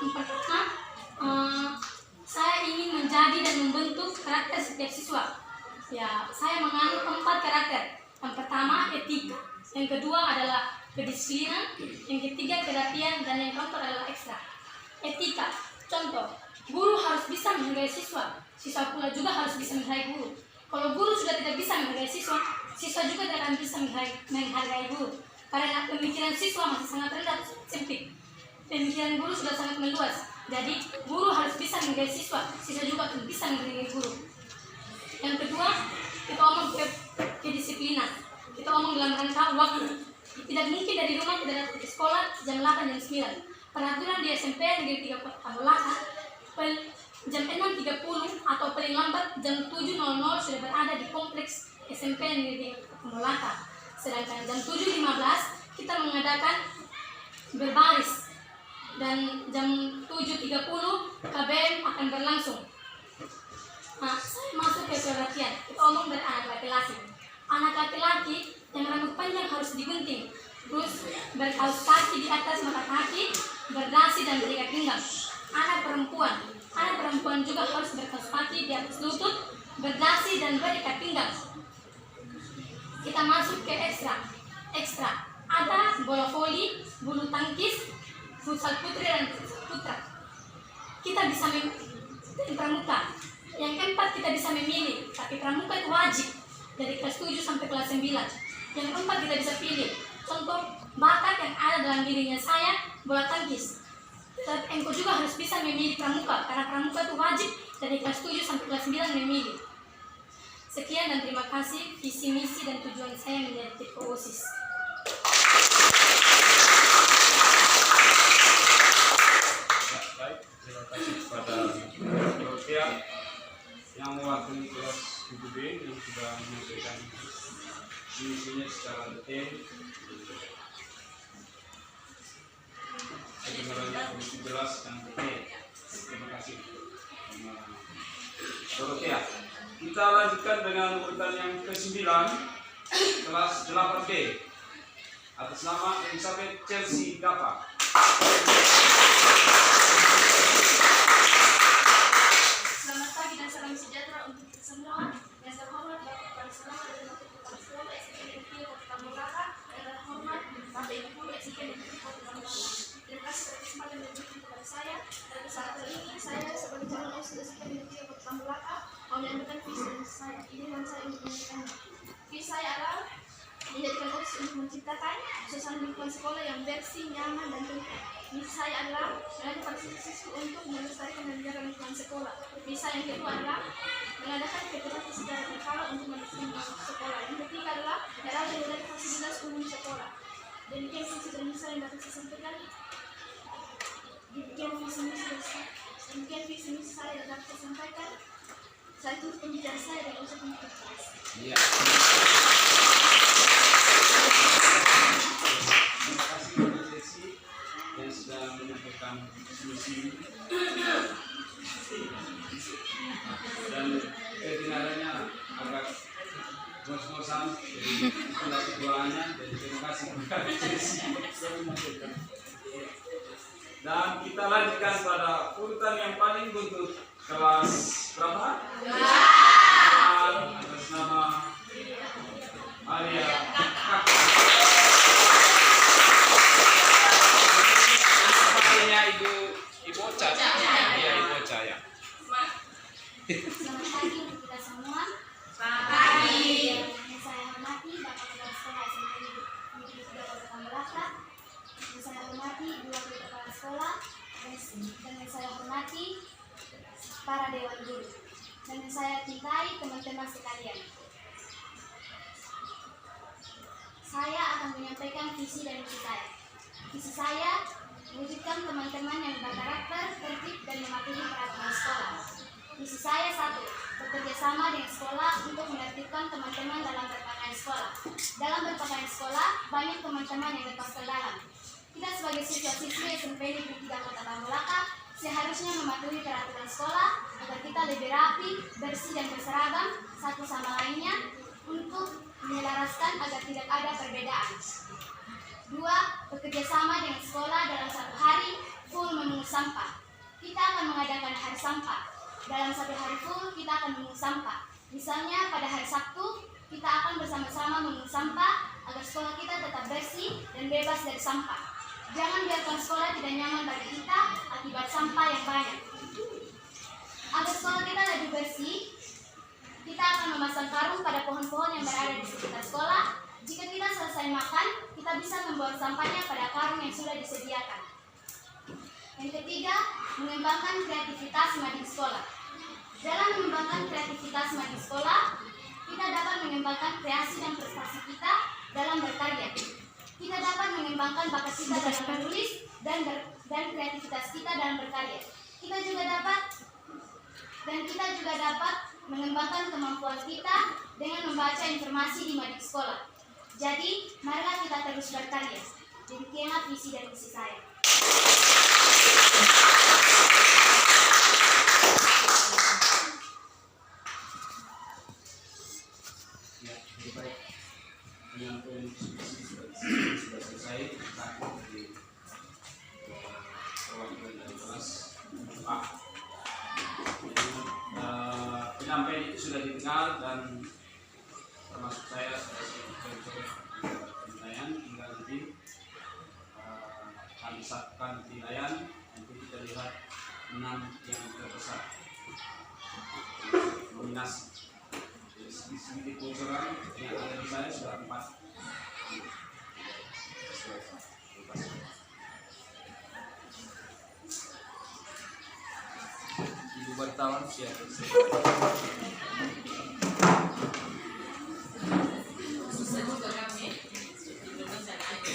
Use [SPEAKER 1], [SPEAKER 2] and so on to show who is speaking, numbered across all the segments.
[SPEAKER 1] Yang pertama, saya ingin menjadi dan membentuk karakter setiap siswa. Ya, saya menganut 4 karakter. Yang pertama, etika. Yang kedua adalah kedisiplinan. Yang ketiga, kerapian. Dan yang keempat adalah ekstra. Etika. Contoh, guru harus bisa menghargai siswa. Siswa pula juga harus bisa menghargai guru. Kalau guru sudah tidak bisa menghargai siswa, siswa juga tidak akan bisa menghargai guru. Karena pemikiran siswa masih sangat rendah, sempit. Pemikiran guru sudah sangat meluas. Jadi, guru harus bisa menghargai siswa. Siswa juga harus bisa menghargai guru. Yang kedua, kita omong kedisiplinan. Kita omong dalam rangka waktu. Tidak mungkin dari rumah tidak datang ke sekolah jam 8, jam 9. Peraturan di SMP Negeri 3 Kota Tambolaka, jam 6.30 atau paling lambat jam 7.00 sudah berada di kompleks SMP Negeri 3 Kota Tambolaka. Sedangkan jam 7.15 kita mengadakan berbaris dan jam 7.30 KBM akan berlangsung. Nah, saya masuk ke perhatian. Kita omong dari anak laki-laki. Anak laki-laki yang rambut panjang harus digunting, terus berkaus kaki di atas mata kaki, berdasi dan berikat pinggang. Anak perempuan juga harus berkaus kaki di atas lutut, berdasi dan berikat pinggang. Kita masuk ke ekstra. Ada bola voli, bulu tangkis, futsal putri dan futsal putra. Kita bisa memilih pramuka. Yang keempat, kita bisa memilih, tapi pramuka itu wajib dari kelas 7 sampai kelas 9. Yang keempat, kita bisa pilih. Contoh bakat yang ada dalam dirinya saya, bola tangkis. Tapi engkau juga harus bisa memilih pramuka, karena pramuka itu wajib dari kelas 7 sampai kelas 9 memilih. Sekian dan terima kasih visi misi dan tujuan saya menjadi ketua OSIS.
[SPEAKER 2] Baik, terima kasih kepada Dorothea yang mewakili kelas 7B yang sudah menyampaikan misinya secara detail. Sebenarnya begitu jelas dan detail. Terima kasih Dorothea. Kita lanjutkan dengan urutan yang ke-9, kelas 8B, atas nama Elizabeth Chelsea Gapa.
[SPEAKER 3] Selamat pagi dan salam sejahtera untuk kita semua. Yang terhormat Bapak Kepala Sekolah dan Wakil Kepala Sekolah SMP Negeri Kota Tambolaka, yang terhormat Bapak Ibu Guru SMP Negeri Kota Tambolaka. Terima kasih atas kesempatan yang diberikan kepada saya. Dan saat ini saya sebagai calon OSIS SMP Negeri Kota Tambolaka mau menyampaikan visi saya. Ini yang saya ingin menyampaikan. Visi saya adalah menjadikan OSIS untuk menciptakan suasana lingkungan sekolah yang bersih, nyaman, dan tertib. Misi saya adalah mengajak para siswa untuk melestarikan dan menjaga lingkungan sekolah. Misi yang kedua adalah mengadakan kegiatan secara berkala untuk melestarikan sekolah. Yang ketiga adalah merawat dan menjaga fasilitas umum sekolah. Demikian visi dan misi yang dapat saya sampaikan. Demikian visi misi saya yang dapat saya sampaikan. Saya tutup pembicaraan saya dan usaha pembicaraan.
[SPEAKER 2] Iya. Terima kasih Bu Desi yang sudah menyampaikan misi dan kedengarannya agak ngos-ngosan dari itulah keduanya. Jadi terima kasih kepada Bu Desi sudah menyampaikan. Dan kita lanjutkan pada urutan yang paling buntut, kelas berapa? Atas nama Maria namanya Ibu Ocha. Iya, Ibu Ocha ya.
[SPEAKER 1] Selamat pagi untuk kita semua.
[SPEAKER 3] Pagi.
[SPEAKER 1] Yang saya hormati Bapak Kepala Sekolah SMP Negeri 3 Kota Tambolaka. Yang saya hormati dua kepala sekolah dan yang saya hormati para dewan guru dan yang saya cintai teman-teman sekalian. Saya akan menyampaikan visi dan misi saya. Visi saya mewujudkan teman-teman yang berkarakter, tertib, dan mematuhi peraturan sekolah. Misi saya 1. Bekerja sama dengan sekolah untuk menertibkan teman-teman dalam berpakaian sekolah. Dalam berpakaian sekolah, banyak teman-teman yang lepas ke dalam. Kita sebagai siswa-siswi SMP Negeri 3 Kota Tambolaka seharusnya mematuhi peraturan sekolah agar kita lebih rapi, bersih, dan berseragam satu sama lainnya untuk menyelaraskan agar tidak ada perbedaan. 2. Bekerja sama dengan sekolah dalam satu hari full memungut
[SPEAKER 3] sampah. Kita akan mengadakan hari sampah. Dalam satu hari full kita akan mengungut sampah. Misalnya pada hari Sabtu kita akan bersama-sama mengungut sampah agar sekolah kita tetap bersih dan bebas dari sampah. Jangan biarkan sekolah tidak nyaman bagi kita akibat sampah yang banyak. Agar sekolah kita lebih bersih, kita akan memasang karung pada pohon-pohon yang berada di sekitar sekolah. Jika kita selesai makan, kita bisa membuang sampahnya pada karung yang sudah disediakan. Yang ketiga, mengembangkan kreativitas mading sekolah. Dalam mengembangkan kreativitas mading sekolah, kita dapat mengembangkan kreasi dan prestasi kita dalam berkarya. Kita dapat mengembangkan bakat kita dalam menulis dan kreativitas kita dalam berkarya. Kita juga dapat mengembangkan kemampuan kita dengan membaca informasi di mading sekolah. Jadi, marilah kita terus berkarya. Demikianlah visi dan misi saya.
[SPEAKER 2] Ya, jadi baik. Penyampaian diskusi sudah selesai. Takut dari perwakilan dari kelas A. Penyampaian itu sudah didengar dan termasuk saya sudah selesai penilaian. Tinggal nanti kami satukan penilaian. Nanti kita lihat 6 yang terbesar nominasi. Sedikit bocoran yang ada di saya sudah 4. Ibu wartawan siapa?
[SPEAKER 4] Susah juga kami Indonesia aja.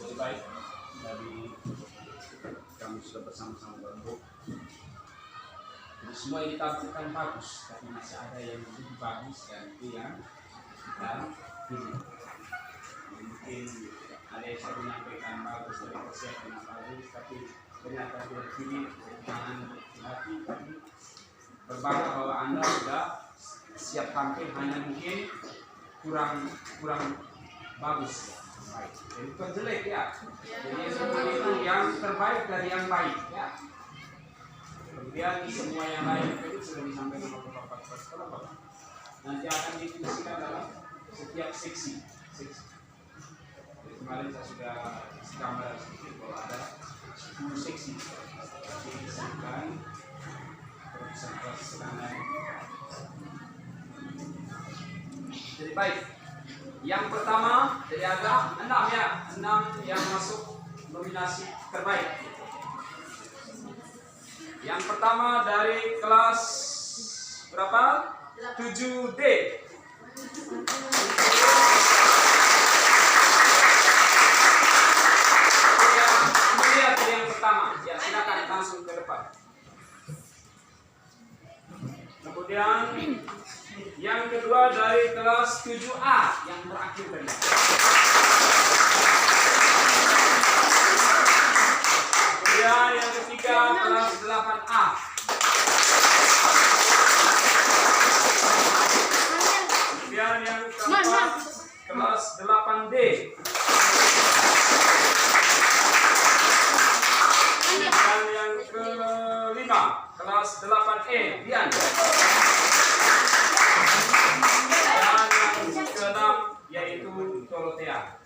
[SPEAKER 2] Jadi baik, dari kami sudah bersama-sama berembuk. Jadi semua ini tampilkan bagus, tapi masih ada yang lebih bagus dan itu yang ini. Mungkin ada yang saya menyampaikan bagus dari persiapan yang bagus, tapi ternyata dia kiri jangan hati, tapi berbangga bahwa Anda sudah siap tampil, hanya mungkin kurang bagus. Baik. Jadi bukan jelek ya. Jadi semua itu yang terbaik dari yang baik ya. Kemudian semua yang lain itu sudah disampaikan oleh Bapak Kepala Sekolah. Nanti akan difungsikan dalam setiap seksi. Jadi kemarin saya sudah kasih gambar sedikit bahwa ada 10 seksi. Jadi disiapkan perusahaan kelas sedangkan. Jadi baik. Yang pertama, jadi ada 6 ya, 6 yang masuk nominasi terbaik. Yang pertama dari kelas berapa? 7D. Lihat yang pertama, ya silakan langsung ke depan. Kemudian yang kedua dari kelas 7A yang terakhir tadi. Kemudian yang ketiga kelas 8A. Kemudian yang keempat kelas 8D. Dan yang kelima kelas 8E. Dian. Dan yang keenam yaitu Dorothea.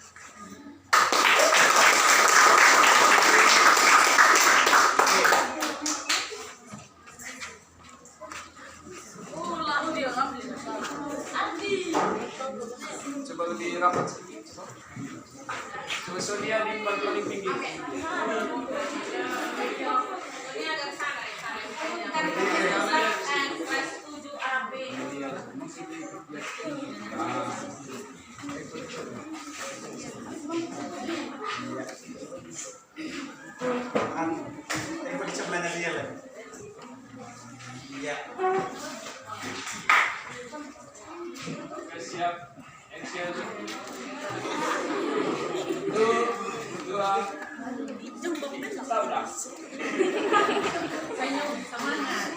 [SPEAKER 2] Coba lebih rapat sedikit. Coba Sonia di paling tinggi. Siap, action. 1, 2, 3.
[SPEAKER 4] Semangat.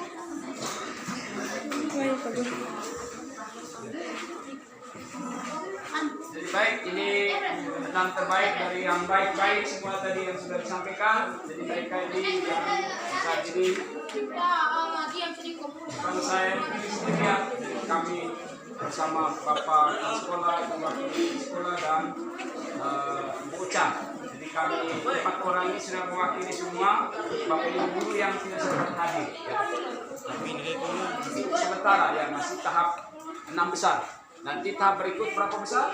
[SPEAKER 2] Jadi baik, ini 6 terbaik dari yang baik-baik semua tadi yang sudah disampaikan. Jadi mereka ini yang saat ini bukan saya sendirian, kami bersama Bapak sekolah, wakil sekolah dan Bu Chan. Jadi kami 4 orang ini sudah mewakili semua Bapak Ibu guru yang tidak sempat hadir. Ya. Sementara ya masih tahap 6 besar. Nanti tahap berikut berapa besar?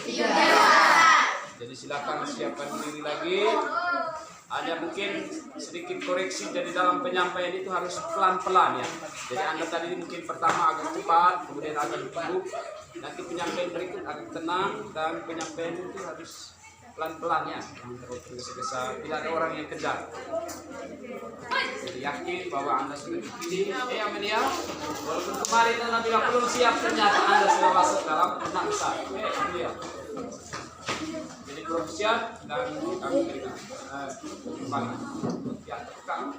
[SPEAKER 2] 3. Jadi silakan siapkan diri lagi. Hanya mungkin sedikit koreksi, jadi dalam penyampaian itu harus pelan-pelan ya. Jadi Anda tadi mungkin pertama agak cepat, kemudian agak duduk. Nanti penyampaian berikut agak tenang dan penyampaian itu harus pelan-pelan ya. Terus tergesa-gesa, tidak ada orang yang kejar. Jadi yakin bahwa Anda sudah dipilih. Amin ya. Walaupun kemarin Anda bilang belum siap, ternyata Anda sudah masuk dalam 6 besar. Amin ya. Jadi belum siap dan kami berikan kembali. Ya, tekan.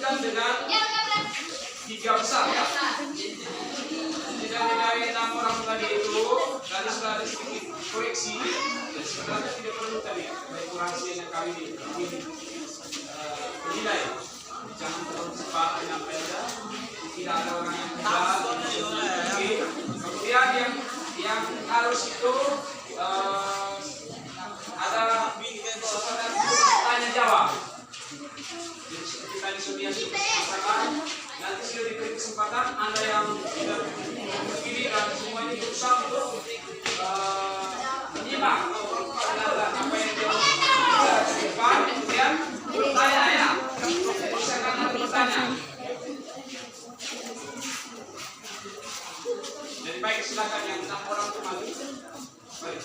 [SPEAKER 2] lanjutkan dengan 3 besar ya. Tidak dari 6 orang tadi itu, tadi sudah ada sedikit koreksi. Dan sebenarnya tidak perlu tadi, baik rahasia kami menilai. Jangan terlalu cepat menyampaikan. Tidak ada orang yang tidak. Kemudian yang harus itu ada tanya jawab. Jadi seperti tadi sudah katakan, nanti sudah diberi kesempatan Anda yang sudah berdiri dan semuanya berusaha untuk menyimak apa yang dia depan, kemudian bertanya ya. Silakan Anda bertanya. Jadi baik, silakan yang 6 orang itu maju. Baik,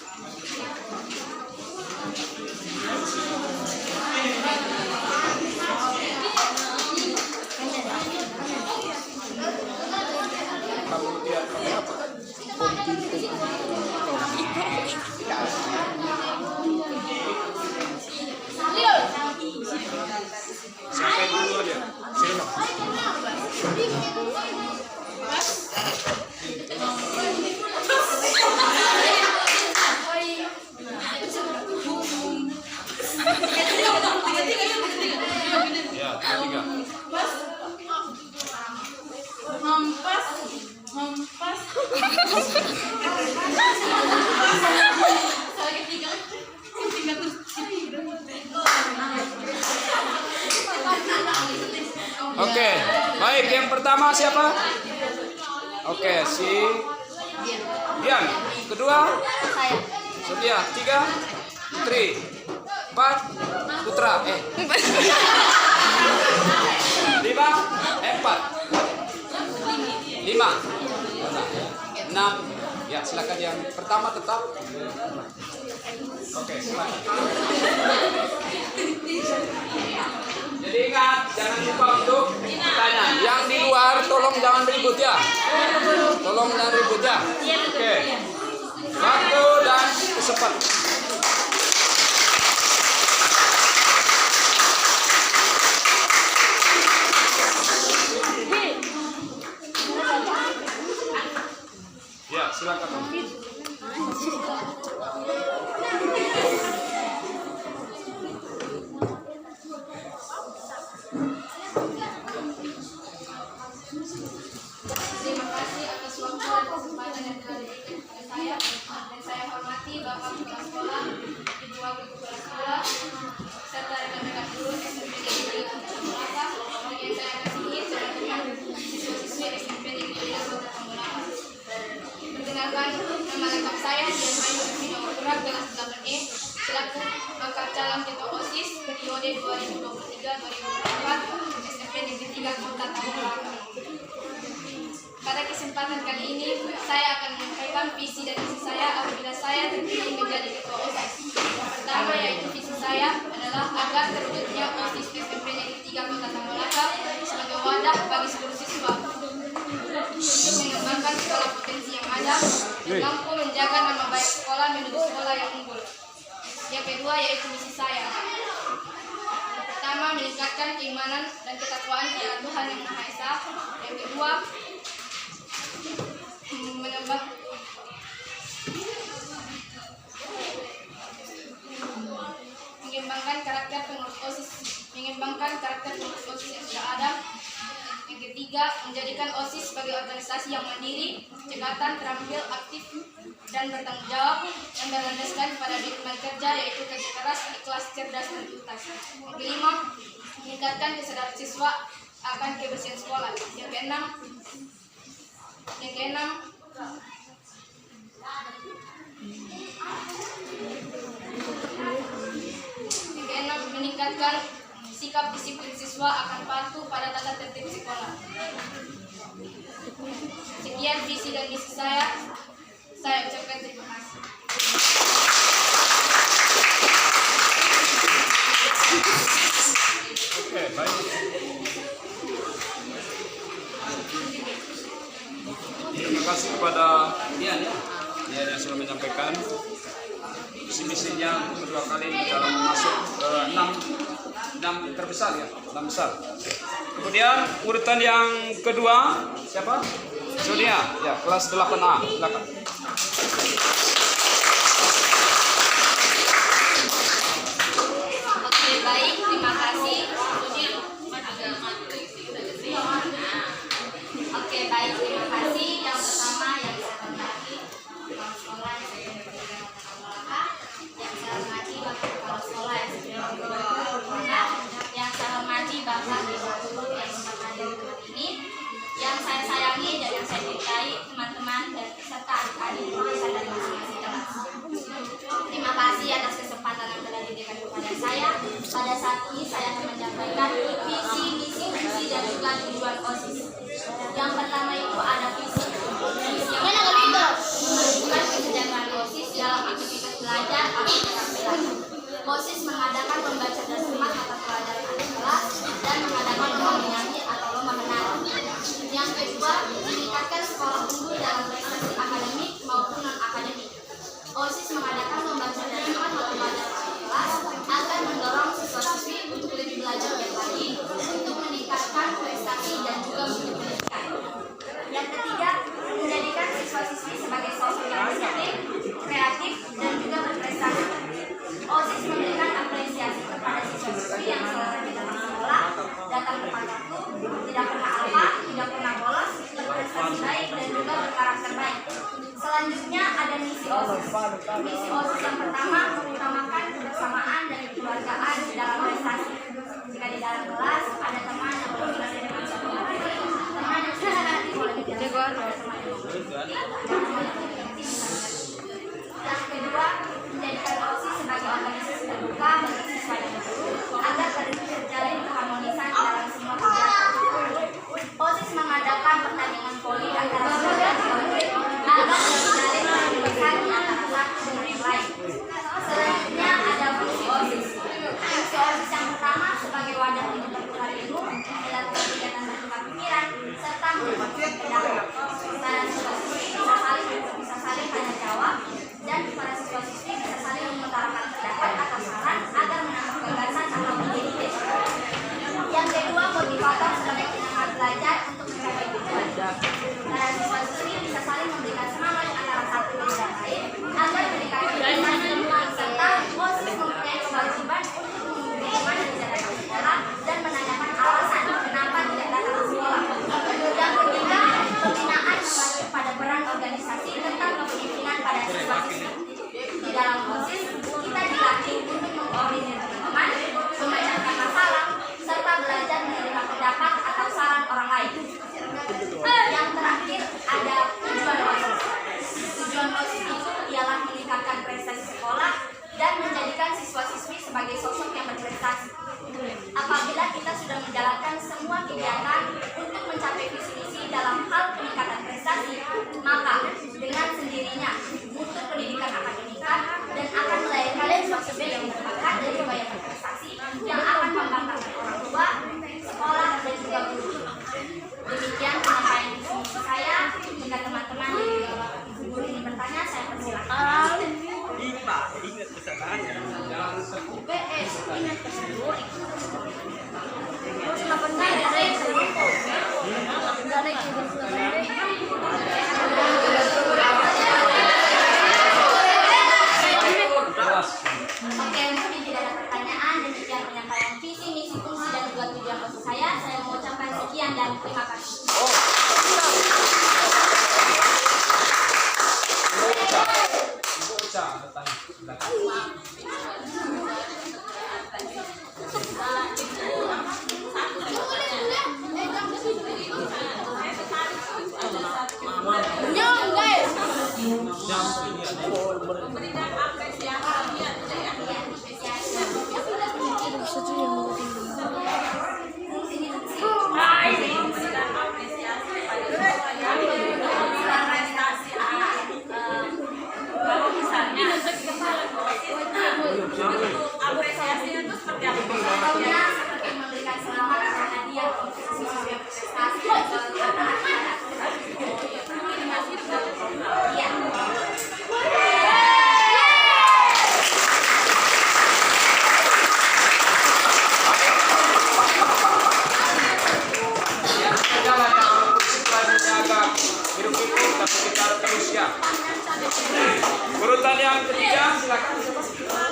[SPEAKER 2] sampai dulu aja. Ya, 3. Oke, baik. Yang pertama siapa? Oke, si Dian. Kedua? Setia. 3, Putri. 4, Putra. 5, 4. 5, 6. Ya, silakan yang pertama tetap. Oke, silakan. Jadi ingat, jangan lupa untuk tanya. Yang di luar tolong jangan ribut ya. Tolong jangan ribut ya. Oke. Waktu dan cepat. Ya, silakan.
[SPEAKER 3] Terima kasih atas waktu dan kesempatan yang telah diberikan kepada saya. Dan saya hormati Bapak Kepala Sekolah, Ibu Wakil Kepala Sekolah, serta rekan-rekan guru SMP Negeri Kota Melaka. Yang saya kasihi teman-teman siswa-siswi SMP Negeri Kota Melaka. Perkenalkan, nama lengkap saya Dian Ayu Vino Bergerak kelas 8E selaku bakal calon ketua OSIS periode 2023-2024 SMP Negeri 3 Kota Melaka. Pada kesempatan kali ini, saya akan menyampaikan visi dan misi saya apabila saya terpilih menjadi ketua OSIS. Pertama, yaitu visi saya adalah agar terwujudnya OSIS SMP Negeri 3 Kota Melaka sebagai wadah bagi seluruh siswa untuk mengembangkan segala potensi yang ada dan mampu menjaga nama baik sekolah menuju sekolah yang unggul. Yang kedua, yaitu misi saya. Pertama, meningkatkan keimanan dan ketakwaan kepada Tuhan Yang Maha Esa. Yang kedua, mengembangkan karakter pengurus OSIS yang sudah ada. Yang ketiga, menjadikan OSIS sebagai organisasi yang mandiri, cekatan, terampil, aktif, dan bertanggung jawab yang berlandaskan pada ritme kerja, yaitu kerja keras, ikhlas, cerdas, dan tuntas. Yang kelima, meningkatkan kesadaran siswa akan kebersihan sekolah. Yang keenam, meningkatkan sikap disiplin siswa akan patuh pada tata tertib sekolah. Sekian visi dan misi saya. Saya ucapkan terima kasih.
[SPEAKER 2] Oke, baik. Terima kasih kepada Dian yang sudah menyampaikan visi misinya kedua kali dalam masuk ke 6 6 terbesar ya, 6 besar. Kemudian urutan yang kedua siapa? Sonia ya, kelas 8A. Silakan.
[SPEAKER 3] Oke, baik, terima kasih. Oke, baik, terima kasih. Yang pertama yang saya hormati kepala sekolah yang saya berikan yang saya hormati Bapak Kepala Sekolah yang saya hormati Bapak Ibu yang sempat hadir ini, yang saya sayangi dan yang saya cintai teman-teman dan serta adik-adik jurusan dari masing-masing kelas. Terima kasih atas kesempatan yang telah diberikan kepada saya. Pada saat ini saya akan menyampaikan visi, misi, fungsi dan juga tujuan OSIS. Yang pertama itu ada visi. Visi yang pertama menunjukkan kesejahteraan OSIS dalam aktivitas belajar atau belajar. OSIS mengadakan lomba cerdas cermat mata pelajaran anak kelas dan mengadakan lomba menyanyi atau lomba menari. Yang kedua, meningkatkan sekolah unggul dalam prestasi akademik maupun non akademik. OSIS mengadakan lomba cerdas cermat mata pelajaran anak kelas agar mendorong siswa-siswi untuk lebih belajar yang lagi, untuk meningkatkan prestasi dan juga mutu pendidikan. Yang ketiga, menjadikan siswa-siswi sebagai sosok yang positif, kreatif, dan juga berprestasi. OSIS memberikan apresiasi kepada siswa-siswi yang selalu datang ke sekolah, datang tepat waktu, tidak pernah alpa, tidak pernah bolos, berprestasi baik, dan juga berkarakter baik. Selanjutnya ada misi OSIS. Misi OSIS yang pertama mengutamakan kebersamaan dan kekeluargaan dalam prestasi. Jika di dalam kelas ada teman yang berprestasi dengan satu hati, teman yang sudah hati boleh dijelaskan pada teman yang berprestasi. Yang kedua, menjadikan OSIS sebagai organisasi terbuka bagi siswa dan guru agar terjalin keharmonisan dalam semua kegiatan. OSIS mengadakan pertandingan voli antara siswa dan guru agar terjalin keharmonisan antara satu dengan yang lain. Selanjutnya ada fungsi OSIS. Fungsi OSIS yang pertama sebagai wadah untuk bertukar ilmu, melakukan kegiatan bertukar pikiran, serta memperkuat pendapat. Para siswa-siswi bisa saling tanya jawab dan para siswa-siswi bisa saling mengutarakan pendapat atau saran agar menambah gagasan atau ide-ide. Yang kedua, motivator sebagai penyemangat belajar untuk mencapai tujuan. Para siswa-siswi bisa saling memberikan semangat antara satu dan lain agar meningkatkan prestasi, serta OSIS mempunyai kewajiban untuk menghubungi teman yang tidak datang ke sekolah dan menanyakan alasan kenapa tidak datang ke sekolah. Yang ketiga, pembinaan mengacu pada peran organisasi tentang kepemimpinan pada siswa-siswi. Di dalam OSIS, kita dilatih untuk mengkoordinir teman, memecahkan masalah, serta belajar menerima pendapat atau saran orang lain. Yang terakhir ada tujuan OSIS. Tujuan OSIS itu ialah meningkatkan prestasi sekolah dan menjadikan siswa-siswi sebagai sosok yang berprestasi. Apabila kita sudah menjalankan semua kegiatan untuk mencapai visi misi dalam hal peningkatan prestasi, maka dengan sendirinya mutu pendidikan akan meningkat dan akan melahirkan siswa-siswi yang berbakat dan juga yang berprestasi yang akan membanggakan orang tua, sekolah, dan juga guru. Demikian penyampaian visi misi saya. Jika teman-teman dan juga bapak ibu guru ingin bertanya, saya persilakan.
[SPEAKER 5] Ingat kesalahannya.
[SPEAKER 3] PS ingat tersebut. Oke, mungkin tidak ada pertanyaan. Demikian penyampaian visi, misi, fungsi, dan juga tujuan OSIS saya. Saya mengucapkan sekian dan terima kasih.
[SPEAKER 2] Ibu Uca, bertanya. Silakan.
[SPEAKER 4] Memberikan apresiasi ya, memberikan apresiasi pada siswa yang memberikan prestasi. Kalau misalnya
[SPEAKER 2] sekitar terus ya. Urutan yang ketiga silakan siapa?